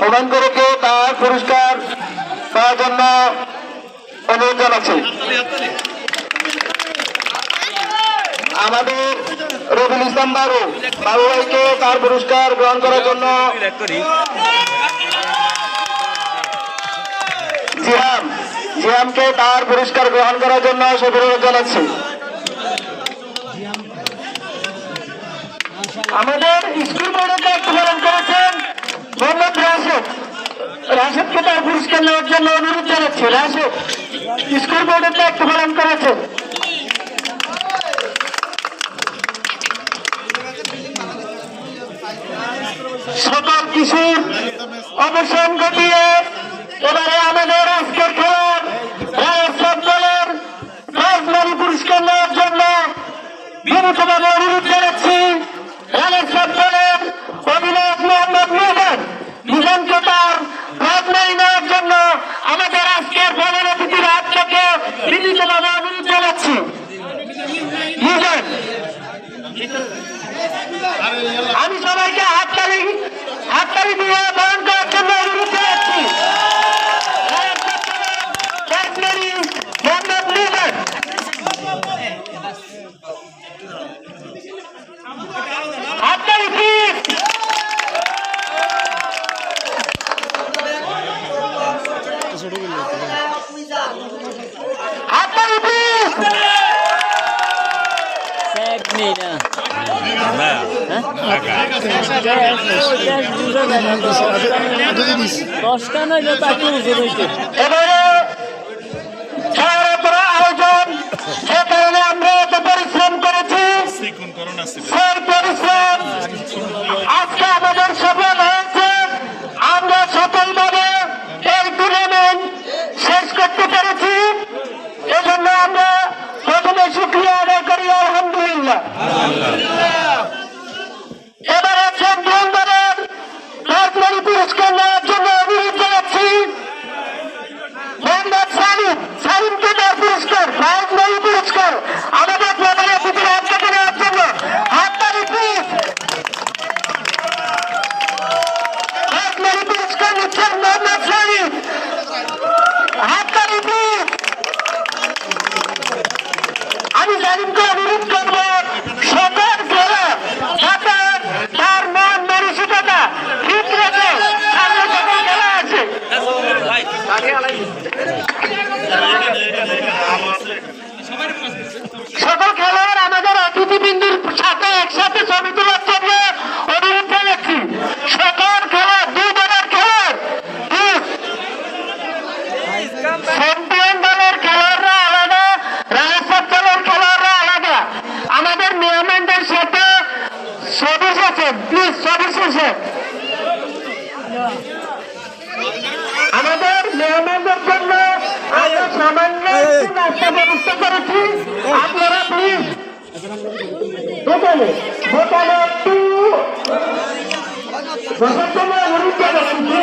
অবাঙ্করকে তার পুরস্কার পাওয়ার জন্য অনুরোধ জানাচ্ছি। আমাদের রবিউল ইসলাম বাবু ভাইকে তার পুরস্কার গ্রহণ করার জন্য জিহামকে তার পুরস্কার গ্রহণ করার জন্য অনুরোধ জানাচ্ছি। আমাদের স্কুল বোর্ডের দায়িত্ব পালন করেছেন মোহাম্মদ রাশেদকে তার পুরস্কার নেওয়ার জন্য অনুরোধ জানাচ্ছি। রাশেদ স্কুল বোর্ডের দায়িত্ব পালন করেছেন। সকল কিছুর অবসান ঘটিয়ে এবারে আমাদের আজকের খেলার রাজস্থান দলের রাজবাড়ি পুরস্কার নেওয়ার জন্য বিনীতভাবে অনুরোধ জানাচ্ছি। রাজস্থান দলের অধিনায়ক মোহাম্মদ মিজানকে তার রাজবাড়ি নেওয়ার জন্য আমাদের আজকের প্রধান অতিথির হাত থেকে বিনীতভাবে অনুরোধ জানাচ্ছি। মিজান, আমি সবাইকে হাততালি দিয়ে বরণ করার জন্য অনুরোধ জানাচ্ছি। হাততালি প্লিজ। হাততালি প্লিজ। এবারে আয়োজন সে কারণে আমরা এত পরিশ্রম করেছি। সেই পরিশ্রম আজকে আমাদের সফল হয়েছে। আমরা সফলভাবে এই টুর্নামেন্ট শেষ করতে পেরেছি। এজন্য আমরা প্রথমে শুকরিয়া আদায় করি আলহামদুলিল্লাহ। এবারে চ্যাম্পিয়ন দলের রাজবাড়ি পুরস্কার নেওয়ার জন্য অনুরোধ জানাচ্ছি মোহাম্মদ সালিমকে তার পুরস্কার রাজবাড়ি পুরস্কার আমাদের প্রধান অতিথির হাত থেকে নেওয়ার জন্য হাততালি প্লিজ। রাজবাড়ি পুরস্কার নিচ্ছেন মোহাম্মদ সালিম। হাততালি প্লিজ। আমি সালিমকে অনুরোধ করবো সকল খেলা তার মন মানসিকতা ঠিক রেখে সামনে সকল খেলা আছে। সকল খেলোয়াড় আমাদের অতিথিবৃন্দের সাথে একসাথে ছবি তোলার জন্য অনুরোধ জানাচ্ছি। সকল খেলোয়াড় দুই দলের খেলোয়াড়, চ্যাম্পিয়ন দলের খেলোয়াড়রা আলাদা, রাজস্থান দলের খেলোয়াড়রা আলাদা। আমাদের মেহমানদের সাথে ছবি শেষে প্লিজ, ছবি শেষে আমাদের মেহমানদের জন্য আমরা সামান্য নাস্তা ব্যবস্থা করেছি। আপনারা প্লিজ বোতলে একটু বসার জন্য অনুরোধ জানাচ্ছি।